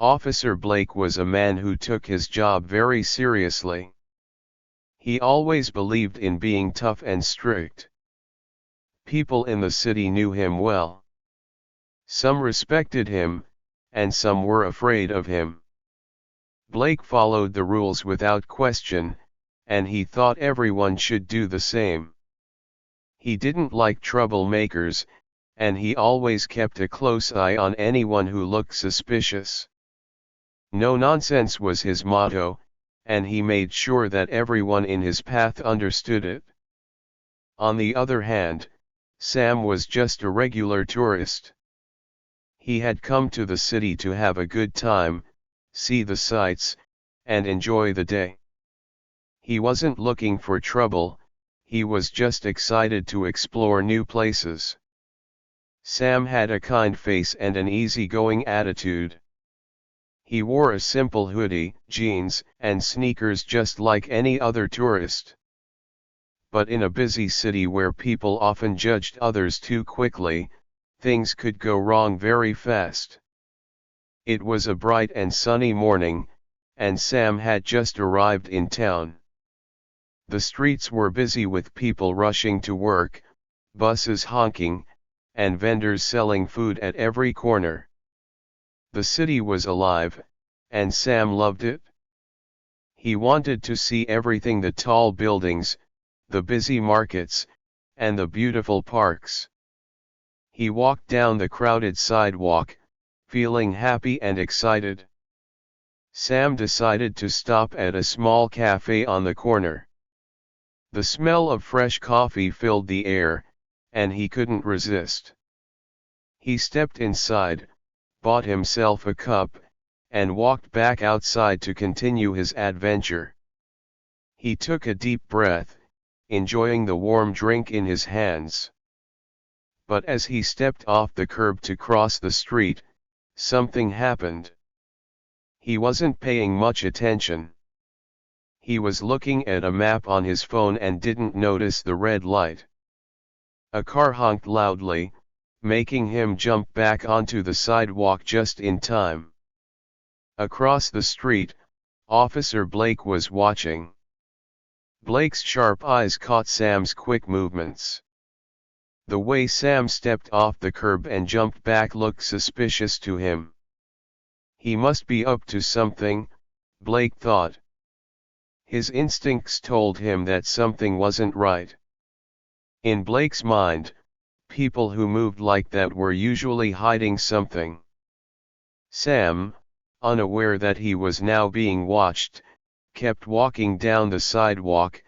Officer Blake was a man who took his job very seriously. He always believed in being tough and strict. People in the city knew him well. Some respected him, and some were afraid of him. Blake followed the rules without question, and he thought everyone should do the same. He didn't like troublemakers, and he always kept a close eye on anyone who looked suspicious. No nonsense was his motto, and he made sure that everyone in his path understood it. On the other hand, Sam was just a regular tourist. He had come to the city to have a good time, see the sights, and enjoy the day. He wasn't looking for trouble, he was just excited to explore new places. Sam had a kind face and an easygoing attitude. He wore a simple hoodie, jeans, and sneakers just like any other tourist. But in a busy city where people often judged others too quickly, things could go wrong very fast. It was a bright and sunny morning, and Sam had just arrived in town. The streets were busy with people rushing to work, buses honking, and vendors selling food at every corner. The city was alive, and Sam loved it. He wanted to see everything: the tall buildings, the busy markets, and the beautiful parks. He walked down the crowded sidewalk, feeling happy and excited. Sam decided to stop at a small cafe on the corner. The smell of fresh coffee filled the air, and he couldn't resist. He stepped inside, bought himself a cup, and walked back outside to continue his adventure. He took a deep breath, enjoying the warm drink in his hands. But as he stepped off the curb to cross the street, something happened. He wasn't paying much attention. He was looking at a map on his phone and didn't notice the red light. A car honked loudly, making him jump back onto the sidewalk just in time. Across the street, Officer Blake was watching. Blake's sharp eyes caught Sam's quick movements. The way Sam stepped off the curb and jumped back looked suspicious to him. He must be up to something, Blake thought. His instincts told him that something wasn't right. In Blake's mind, people who moved like that were usually hiding something. Sam, unaware that he was now being watched, kept walking down the sidewalk,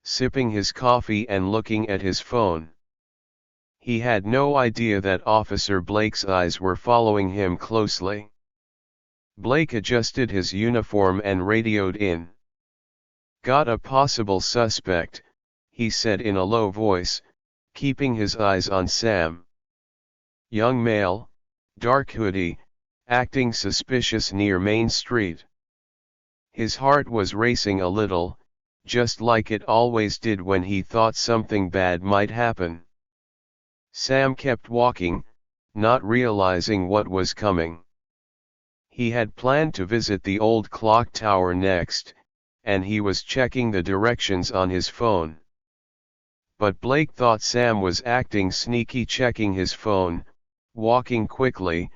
sipping his coffee and looking at his phone. He had no idea that Officer Blake's eyes were following him closely. Blake adjusted his uniform and radioed in. "Got a possible suspect," he said in a low voice, keeping his eyes on Sam. "Young male, dark hoodie, acting suspicious near Main Street." His heart was racing a little, just like it always did when he thought something bad might happen. Sam kept walking, not realizing what was coming. He had planned to visit the old clock tower next, and he was checking the directions on his phone. But Blake thought Sam was acting sneaky, checking his phone, walking quickly,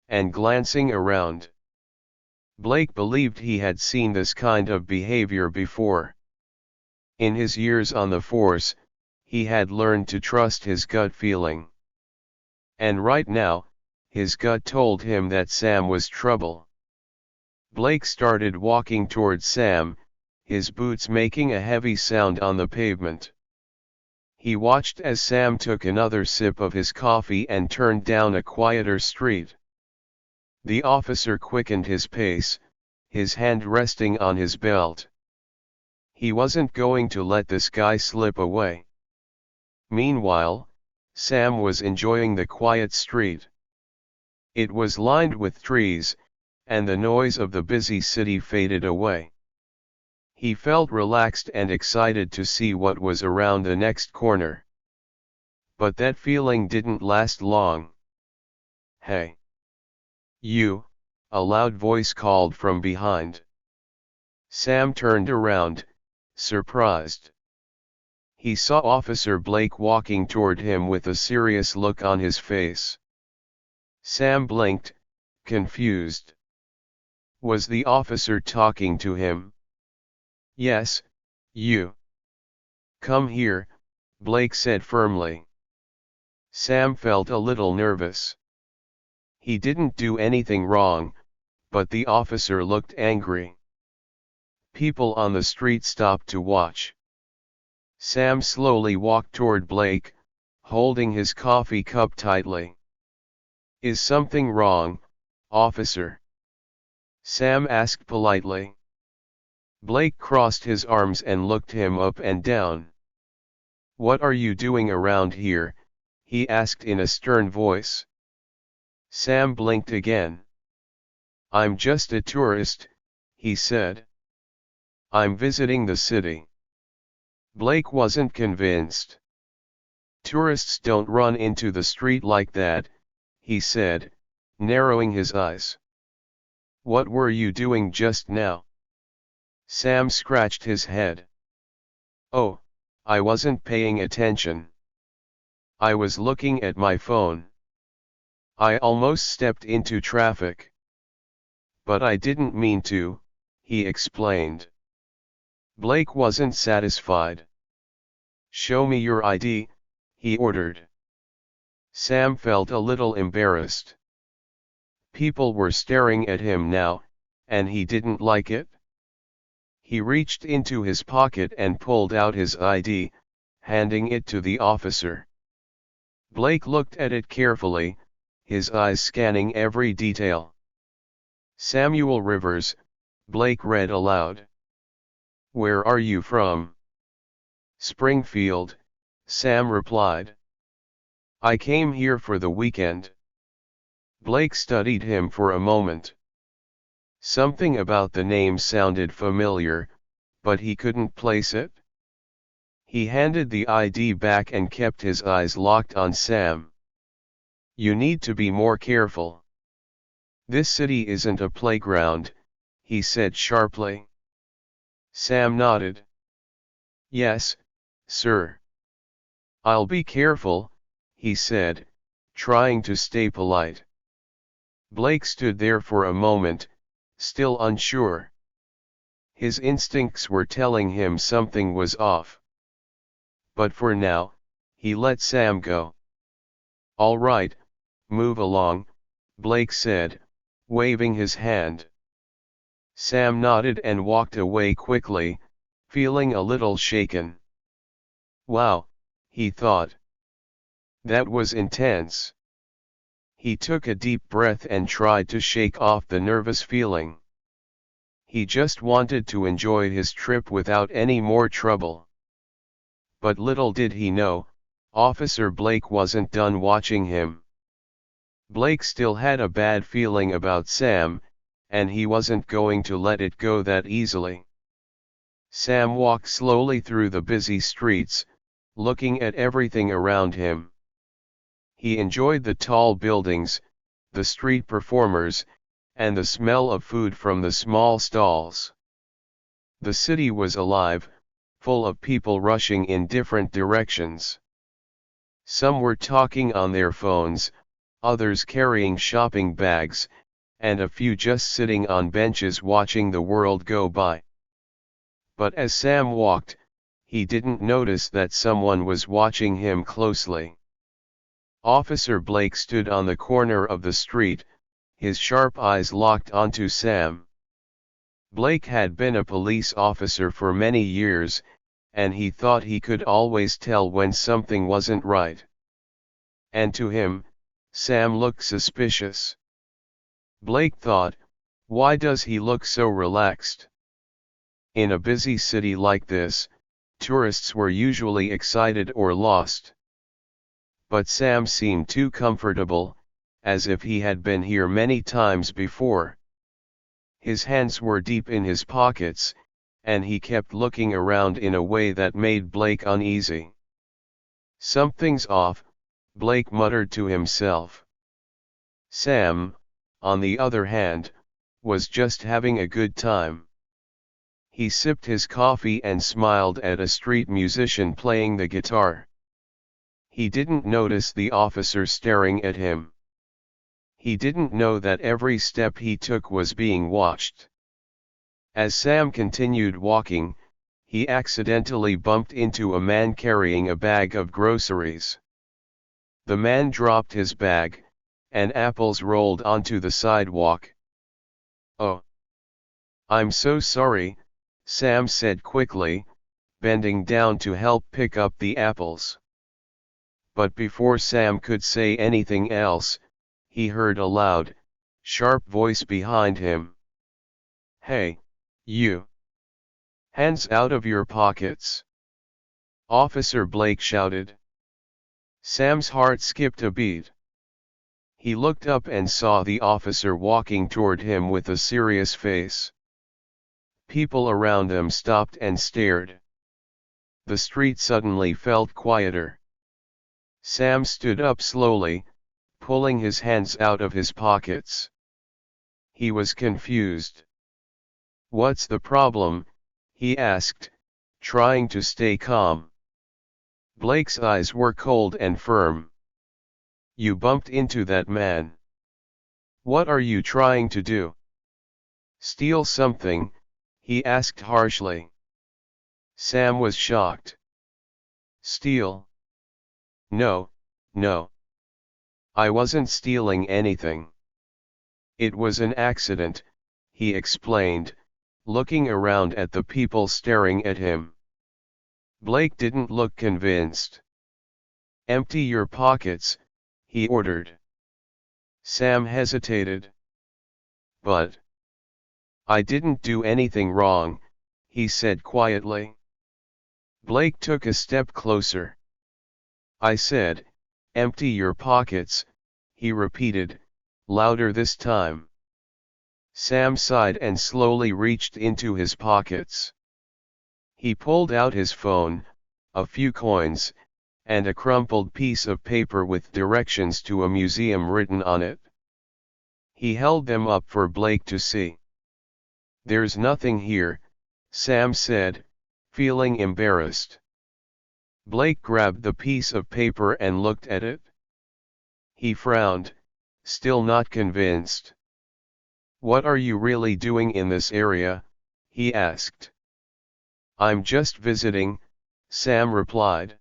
and glancing around. Blake believed he had seen this kind of behavior before. In his years on the force, he had learned to trust his gut feeling. And right now, his gut told him that Sam was trouble. Blake started walking towards Sam, his boots making a heavy sound on the pavement. He watched as Sam took another sip of his coffee and turned down a quieter street. The officer quickened his pace, his hand resting on his belt. He wasn't going to let this guy slip away. Meanwhile, Sam was enjoying the quiet street. It was lined with trees, and the noise of the busy city faded away. He felt relaxed and excited to see what was around the next corner. But that feeling didn't last long. "Hey! You," a loud voice called from behind. Sam turned around, surprised. He saw Officer Blake walking toward him with a serious look on his face. Sam blinked, confused. Was the officer talking to him? Yes, you. Come here, Blake said firmly. Sam felt a little nervous. He didn't do anything wrong, but the officer looked angry. People on the street stopped to watch. Sam slowly walked toward Blake, holding his coffee cup tightly. Is something wrong, officer? Sam asked politely. Blake crossed his arms and looked him up and down. What are you doing around here? He asked in a stern voice. Sam blinked again. I'm just a tourist, he said. I'm visiting the city. Blake wasn't convinced. Tourists don't run into the street like that, he said, narrowing his eyes. What were you doing just now? Sam scratched his head. Oh, I wasn't paying attention. I was looking at my phone. I almost stepped into traffic. But I didn't mean to, he explained. Blake wasn't satisfied. Show me your ID, he ordered. Sam felt a little embarrassed. People were staring at him now, and he didn't like it. He reached into his pocket and pulled out his ID, handing it to the officer. Blake looked at it carefully, his eyes scanning every detail. Samuel Rivers, Blake read aloud. Where are you from? Springfield, Sam replied. I came here for the weekend. Blake studied him for a moment. Something about the name sounded familiar, but he couldn't place it. He handed the ID back and kept his eyes locked on Sam. You need to be more careful. This city isn't a playground, he said sharply. Sam nodded. Yes, sir. I'll be careful, he said, trying to stay polite. Blake stood there for a moment, still unsure. His instincts were telling him something was off. But for now, he let Sam go. All right, move along, Blake said, waving his hand. Sam nodded and walked away quickly, feeling a little shaken. Wow, he thought. That was intense. He took a deep breath and tried to shake off the nervous feeling. He just wanted to enjoy his trip without any more trouble. But little did he know, Officer Blake wasn't done watching him. Blake still had a bad feeling about Sam, and he wasn't going to let it go that easily. Sam walked slowly through the busy streets, looking at everything around him. He enjoyed the tall buildings, the street performers, and the smell of food from the small stalls. The city was alive, full of people rushing in different directions. Some were talking on their phones, others carrying shopping bags, and a few just sitting on benches watching the world go by. But as Sam walked, he didn't notice that someone was watching him closely. Officer Blake stood on the corner of the street, his sharp eyes locked onto Sam. Blake had been a police officer for many years, and he thought he could always tell when something wasn't right. And to him, Sam looked suspicious. Blake thought, why does he look so relaxed? In a busy city like this, tourists were usually excited or lost. But Sam seemed too comfortable, as if he had been here many times before. His hands were deep in his pockets, and he kept looking around in a way that made Blake uneasy. Something's off, Blake muttered to himself. Sam, on the other hand, was just having a good time. He sipped his coffee and smiled at a street musician playing the guitar. He didn't notice the officer staring at him. He didn't know that every step he took was being watched. As Sam continued walking, he accidentally bumped into a man carrying a bag of groceries. The man dropped his bag, and apples rolled onto the sidewalk. "Oh, I'm so sorry," Sam said quickly, bending down to help pick up the apples. But before Sam could say anything else, he heard a loud, sharp voice behind him. "Hey, you! Hands out of your pockets!" Officer Blake shouted. Sam's heart skipped a beat. He looked up and saw the officer walking toward him with a serious face. People around them stopped and stared. The street suddenly felt quieter. Sam stood up slowly, pulling his hands out of his pockets. He was confused. "What's the problem?" he asked, trying to stay calm. Blake's eyes were cold and firm. "You bumped into that man. What are you trying to do? Steal something?" he asked harshly. Sam was shocked. "Steal? No, no. I wasn't stealing anything. It was an accident," he explained, looking around at the people staring at him. Blake didn't look convinced. "Empty your pockets," he ordered. Sam hesitated. "But I didn't do anything wrong," he said quietly. Blake took a step closer. "I said, empty your pockets," he repeated, louder this time. Sam sighed and slowly reached into his pockets. He pulled out his phone, a few coins, and a crumpled piece of paper with directions to a museum written on it. He held them up for Blake to see. "There's nothing here," Sam said, feeling embarrassed. Blake grabbed the piece of paper and looked at it. He frowned, still not convinced. "What are you really doing in this area?" he asked. "I'm just visiting," Sam replied.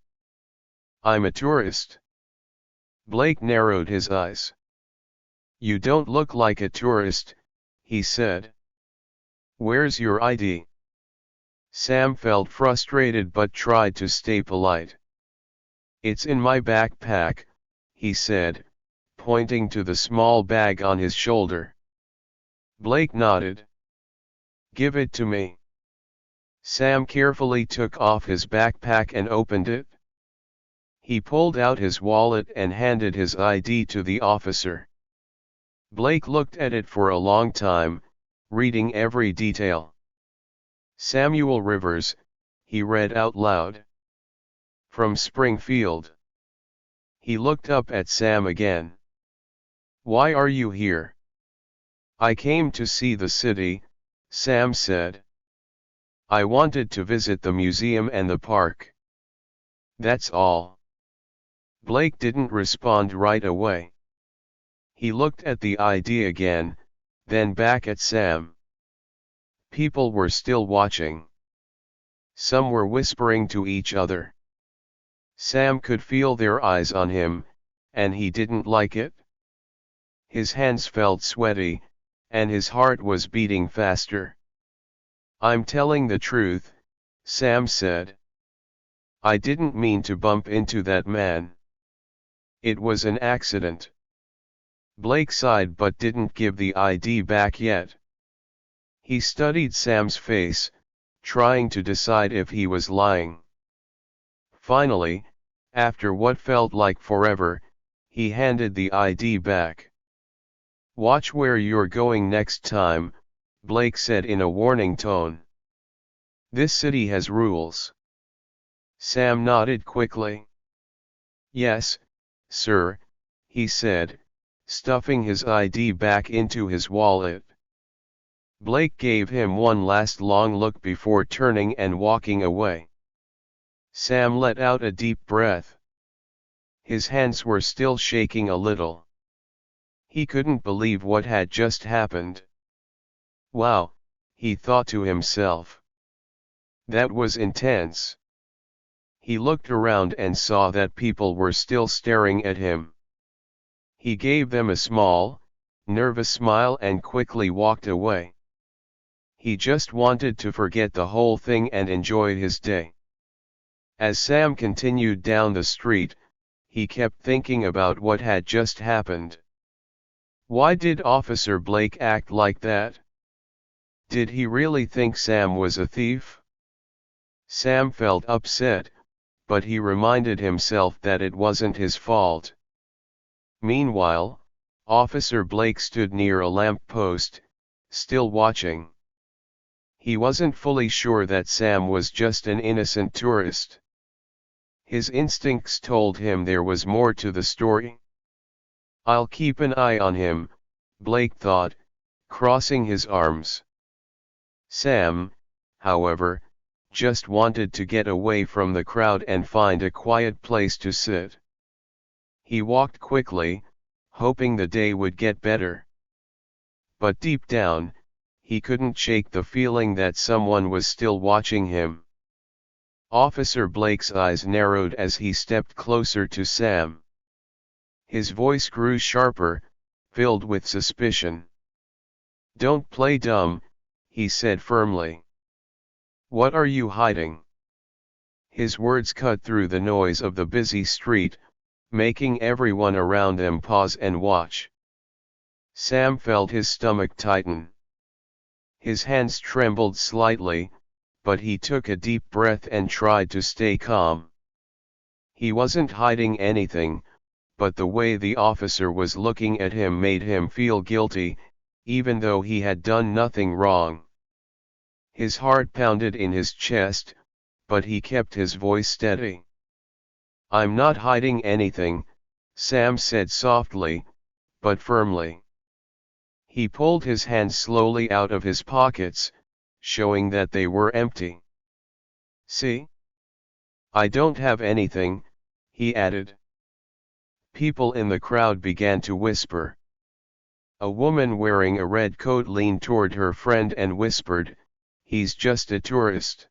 "I'm a tourist." Blake narrowed his eyes. "You don't look like a tourist," he said. "Where's your ID?" Sam felt frustrated but tried to stay polite. "It's in my backpack," he said, pointing to the small bag on his shoulder. Blake nodded. "Give it to me." Sam carefully took off his backpack and opened it. He pulled out his wallet and handed his ID to the officer. Blake looked at it for a long time, reading every detail. "Samuel Rivers," he read out loud. "From Springfield." He looked up at Sam again. "Why are you here?" "I came to see the city," Sam said. "I wanted to visit the museum and the park. That's all." Blake didn't respond right away. He looked at the ID again, then back at Sam. People were still watching. Some were whispering to each other. Sam could feel their eyes on him, and he didn't like it. His hands felt sweaty, and his heart was beating faster. "I'm telling the truth," Sam said. "I didn't mean to bump into that man. It was an accident." Blake sighed but didn't give the ID back yet. He studied Sam's face, trying to decide if he was lying. Finally, after what felt like forever, he handed the ID back. "Watch where you're going next time," Blake said in a warning tone. "This city has rules." Sam nodded quickly. "Yes, sir," he said, stuffing his ID back into his wallet. Blake gave him one last long look before turning and walking away. Sam let out a deep breath. His hands were still shaking a little. He couldn't believe what had just happened. Wow, he thought to himself. That was intense. He looked around and saw that people were still staring at him. He gave them a small, nervous smile and quickly walked away. He just wanted to forget the whole thing and enjoy his day. As Sam continued down the street, he kept thinking about what had just happened. Why did Officer Blake act like that? Did he really think Sam was a thief? Sam felt upset, but he reminded himself that it wasn't his fault. Meanwhile, Officer Blake stood near a lamp post, still watching. He wasn't fully sure that Sam was just an innocent tourist. His instincts told him there was more to the story. I'll keep an eye on him, Blake thought, crossing his arms. Sam, however, just wanted to get away from the crowd and find a quiet place to sit. He walked quickly, hoping the day would get better. But deep down, he couldn't shake the feeling that someone was still watching him. Officer Blake's eyes narrowed as he stepped closer to Sam. His voice grew sharper, filled with suspicion. "Don't play dumb," he said firmly. "What are you hiding?" His words cut through the noise of the busy street, making everyone around them pause and watch. Sam felt his stomach tighten. His hands trembled slightly, but he took a deep breath and tried to stay calm. He wasn't hiding anything, but the way the officer was looking at him made him feel guilty, even though he had done nothing wrong. His heart pounded in his chest, but he kept his voice steady. "I'm not hiding anything," Sam said softly, but firmly. He pulled his hands slowly out of his pockets, showing that they were empty. "See? I don't have anything," he added. People in the crowd began to whisper. A woman wearing a red coat leaned toward her friend and whispered, "He's just a tourist."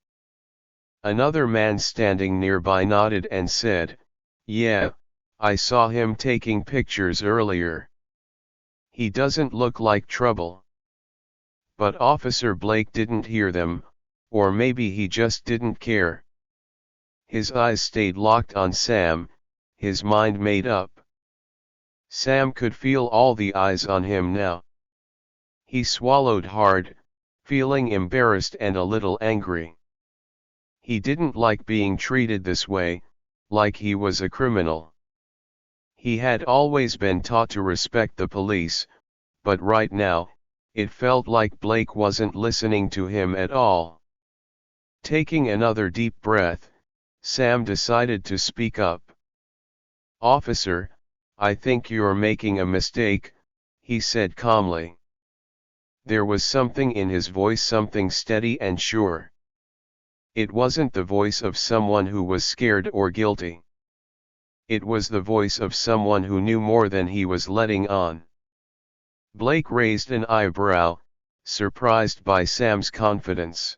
Another man standing nearby nodded and said, "Yeah, I saw him taking pictures earlier. He doesn't look like trouble." But Officer Blake didn't hear them, or maybe he just didn't care. His eyes stayed locked on Sam, his mind made up. Sam could feel all the eyes on him now. He swallowed hard, feeling embarrassed and a little angry. He didn't like being treated this way, like he was a criminal. He had always been taught to respect the police, but right now, it felt like Blake wasn't listening to him at all. Taking another deep breath, Sam decided to speak up. "Officer, I think you're making a mistake," he said calmly. There was something in his voice, something steady and sure. It wasn't the voice of someone who was scared or guilty. It was the voice of someone who knew more than he was letting on. Blake raised an eyebrow, surprised by Sam's confidence.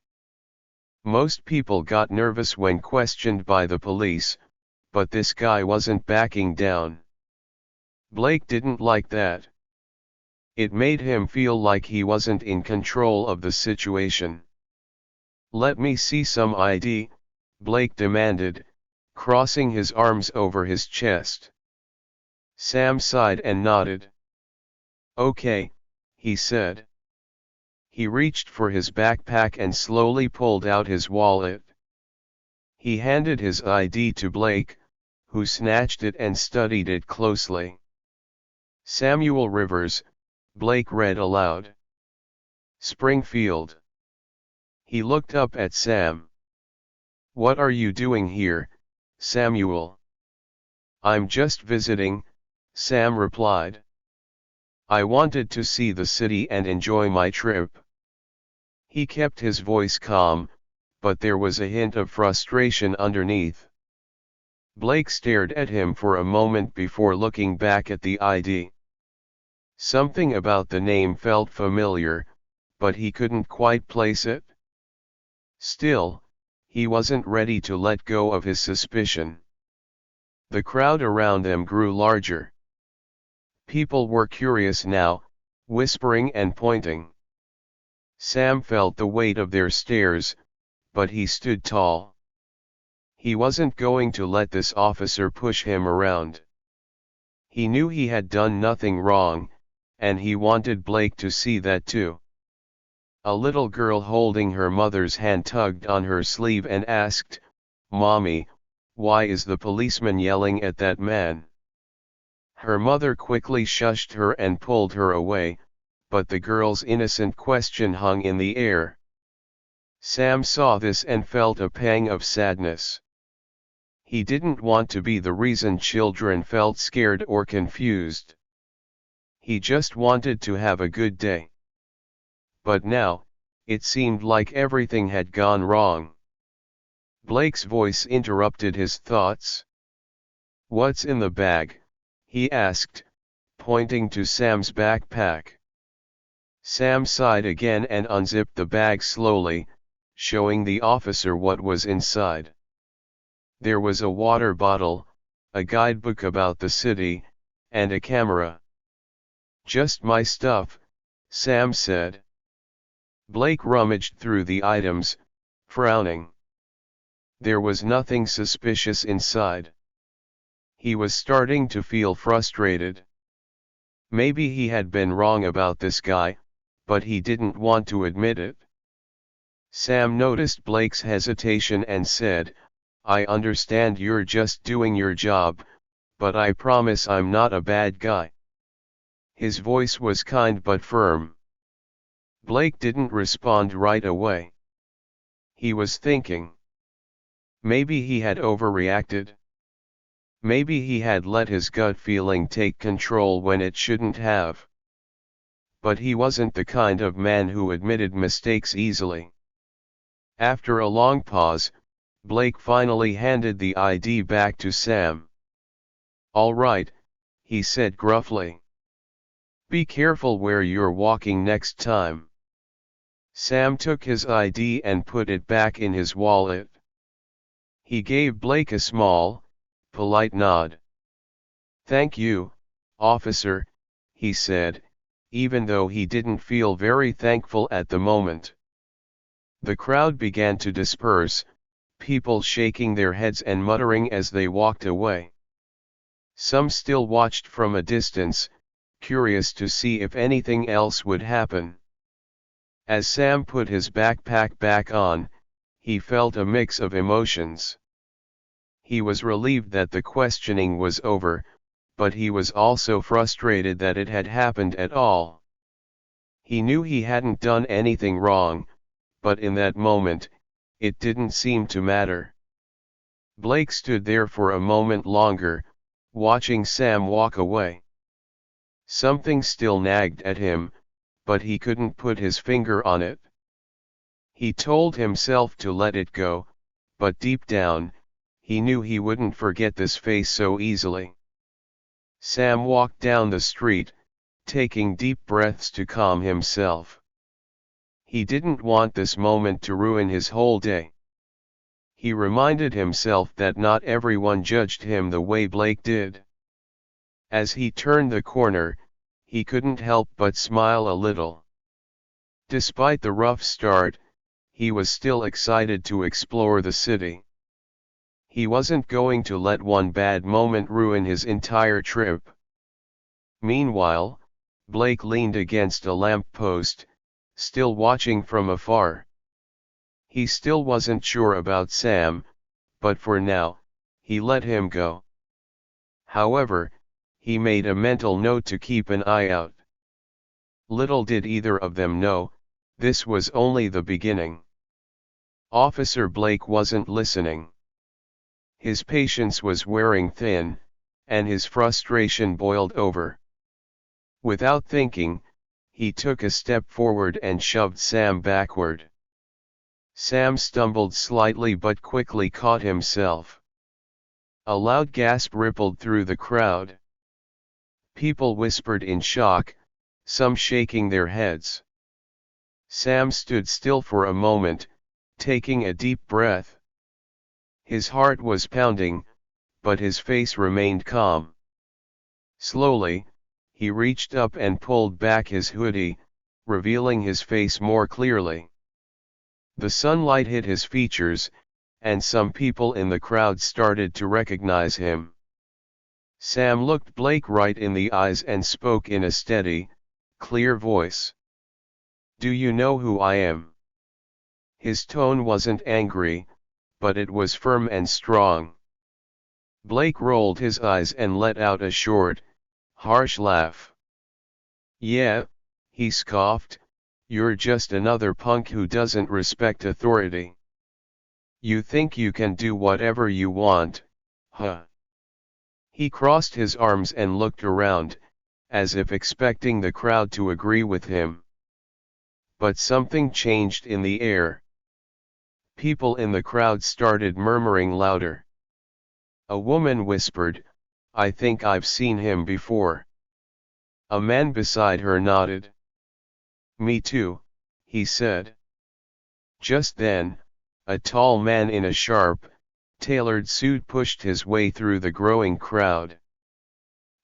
Most people got nervous when questioned by the police, but this guy wasn't backing down. Blake didn't like that. It made him feel like he wasn't in control of the situation. "Let me see some ID," Blake demanded, crossing his arms over his chest. Sam sighed and nodded. "Okay," he said. He reached for his backpack and slowly pulled out his wallet. He handed his ID to Blake, who snatched it and studied it closely. "Samuel Rivers," Blake read aloud. "Springfield." He looked up at Sam. "What are you doing here, Samuel?" "I'm just visiting," Sam replied. "I wanted to see the city and enjoy my trip." He kept his voice calm, but there was a hint of frustration underneath. Blake stared at him for a moment before looking back at the ID. Something about the name felt familiar, but he couldn't quite place it. Still, he wasn't ready to let go of his suspicion. The crowd around them grew larger. People were curious now, whispering and pointing. Sam felt the weight of their stares, but he stood tall. He wasn't going to let this officer push him around. He knew he had done nothing wrong, and he wanted Blake to see that too. A little girl holding her mother's hand tugged on her sleeve and asked, "Mommy, why is the policeman yelling at that man?" Her mother quickly shushed her and pulled her away, but the girl's innocent question hung in the air. Sam saw this and felt a pang of sadness. He didn't want to be the reason children felt scared or confused. He just wanted to have a good day. But now, it seemed like everything had gone wrong. Blake's voice interrupted his thoughts. "What's in the bag?" he asked, pointing to Sam's backpack. Sam sighed again and unzipped the bag slowly, showing the officer what was inside. There was a water bottle, a guidebook about the city, and a camera. "Just my stuff," Sam said. Blake rummaged through the items, frowning. There was nothing suspicious inside. He was starting to feel frustrated. Maybe he had been wrong about this guy, but he didn't want to admit it. Sam noticed Blake's hesitation and said, "I understand you're just doing your job, but I promise I'm not a bad guy." His voice was kind but firm. Blake didn't respond right away. He was thinking. Maybe he had overreacted. Maybe he had let his gut feeling take control when it shouldn't have. But he wasn't the kind of man who admitted mistakes easily. After a long pause, Blake finally handed the ID back to Sam. "All right," he said gruffly. "Be careful where you're walking next time." Sam took his ID and put it back in his wallet. He gave Blake a small, polite nod. "Thank you, officer," he said, even though he didn't feel very thankful at the moment. The crowd began to disperse, people shaking their heads and muttering as they walked away. Some still watched from a distance, curious to see if anything else would happen. As Sam put his backpack back on, he felt a mix of emotions. He was relieved that the questioning was over, but he was also frustrated that it had happened at all. He knew he hadn't done anything wrong, but in that moment, it didn't seem to matter. Blake stood there for a moment longer, watching Sam walk away. Something still nagged at him, but he couldn't put his finger on it. He told himself to let it go, but deep down, he knew he wouldn't forget this face so easily. Sam walked down the street, taking deep breaths to calm himself. He didn't want this moment to ruin his whole day. He reminded himself that not everyone judged him the way Blake did. As he turned the corner, he couldn't help but smile a little. Despite the rough start, he was still excited to explore the city. He wasn't going to let one bad moment ruin his entire trip. Meanwhile, Blake leaned against a lamppost, still watching from afar. He still wasn't sure about Sam, but for now, he let him go. However, he made a mental note to keep an eye out. Little did either of them know, this was only the beginning. Officer Blake wasn't listening. His patience was wearing thin, and his frustration boiled over. Without thinking, he took a step forward and shoved Sam backward. Sam stumbled slightly but quickly caught himself. A loud gasp rippled through the crowd. People whispered in shock, some shaking their heads. Sam stood still for a moment, taking a deep breath. His heart was pounding, but his face remained calm. Slowly, he reached up and pulled back his hoodie, revealing his face more clearly. The sunlight hit his features, and some people in the crowd started to recognize him. Sam looked Blake right in the eyes and spoke in a steady, clear voice. "Do you know who I am?" His tone wasn't angry, but it was firm and strong. Blake rolled his eyes and let out a short, harsh laugh. "Yeah," he scoffed, "you're just another punk who doesn't respect authority. You think you can do whatever you want, huh?" He crossed his arms and looked around, as if expecting the crowd to agree with him. But something changed in the air. People in the crowd started murmuring louder. A woman whispered, "I think I've seen him before." A man beside her nodded. "Me too," he said. Just then, a tall man in a sharp, tailored suit pushed his way through the growing crowd.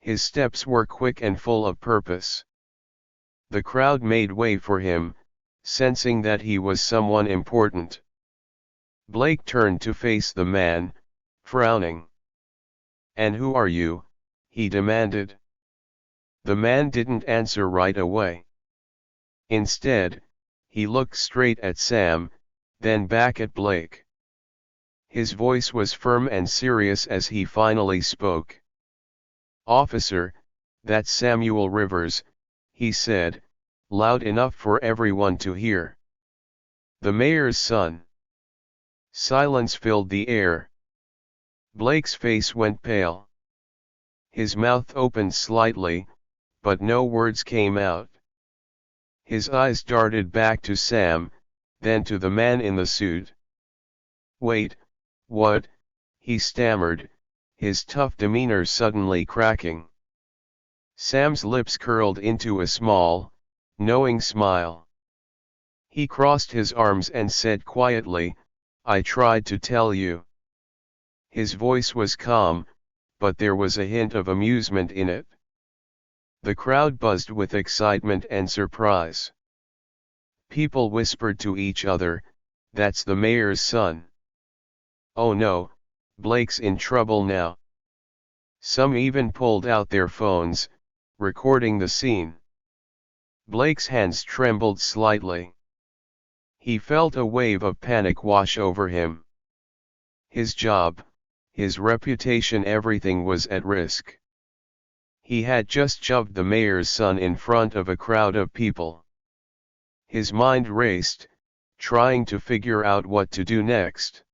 His steps were quick and full of purpose. The crowd made way for him, sensing that he was someone important. Blake turned to face the man, frowning. "And who are you?" he demanded. The man didn't answer right away. Instead, he looked straight at Sam, then back at Blake. His voice was firm and serious as he finally spoke. "Officer, that's Samuel Rivers," he said, loud enough for everyone to hear. "The mayor's son." Silence filled the air. Blake's face went pale. His mouth opened slightly, but no words came out. His eyes darted back to Sam, then to the man in the suit. "Wait, what?" he stammered, his tough demeanor suddenly cracking. Sam's lips curled into a small, knowing smile. He crossed his arms and said quietly, "I tried to tell you." His voice was calm, but there was a hint of amusement in it. The crowd buzzed with excitement and surprise. People whispered to each other, "That's the mayor's son. Oh no, Blake's in trouble now." Some even pulled out their phones, recording the scene. Blake's hands trembled slightly. He felt a wave of panic wash over him. His job, his reputation, everything was at risk. He had just shoved the mayor's son in front of a crowd of people. His mind raced, trying to figure out what to do next.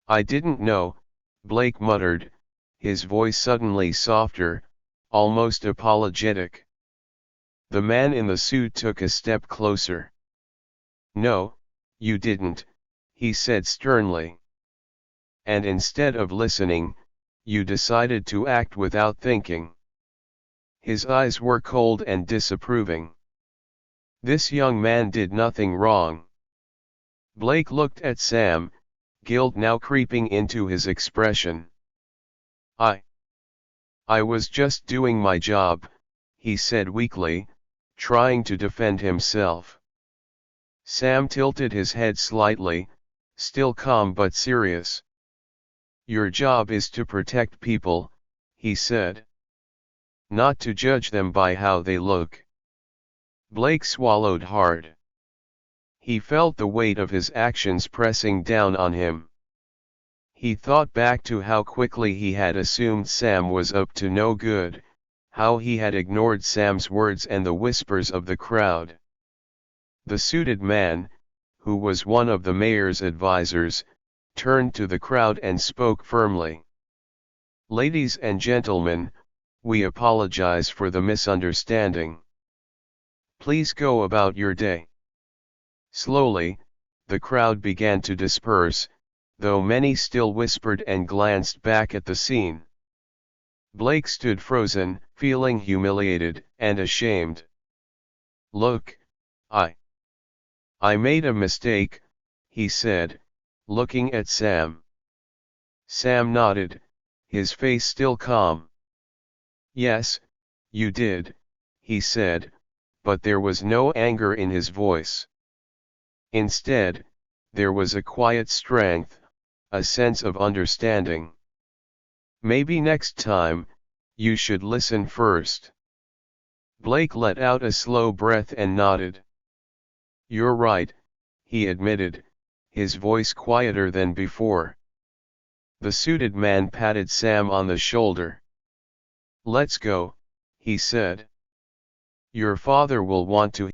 I didn't know," Blake muttered, his voice suddenly softer, almost apologetic. The man in the suit took a step closer. "No, you didn't," he said sternly. "And instead of listening, you decided to act without thinking." His eyes were cold and disapproving. This young man did nothing wrong. Blake looked at Sam, guilt now creeping into his expression. I was just doing my job," he said weakly, trying to defend himself. Sam tilted his head slightly, still calm but serious. "Your job is to protect people," he said. "Not to judge them by how they look." Blake swallowed hard. He felt the weight of his actions pressing down on him. He thought back to how quickly he had assumed Sam was up to no good, how he had ignored Sam's words and the whispers of the crowd. The suited man, who was one of the mayor's advisors, turned to the crowd and spoke firmly. "Ladies and gentlemen, We apologize for the misunderstanding. Please go about your day. Slowly, the crowd began to disperse, though many still whispered and glanced back at the scene. Blake stood frozen, feeling humiliated and ashamed. "Look, I made a mistake," he said, looking at Sam. Sam nodded, his face still calm. "Yes, you did," he said, but there was no anger in his voice. Instead, there was a quiet strength, a sense of understanding. "Maybe next time, you should listen first." Blake let out a slow breath and nodded. "You're right," he admitted, his voice quieter than before. The suited man patted Sam on the shoulder. "Let's go," he said. "Your father will want to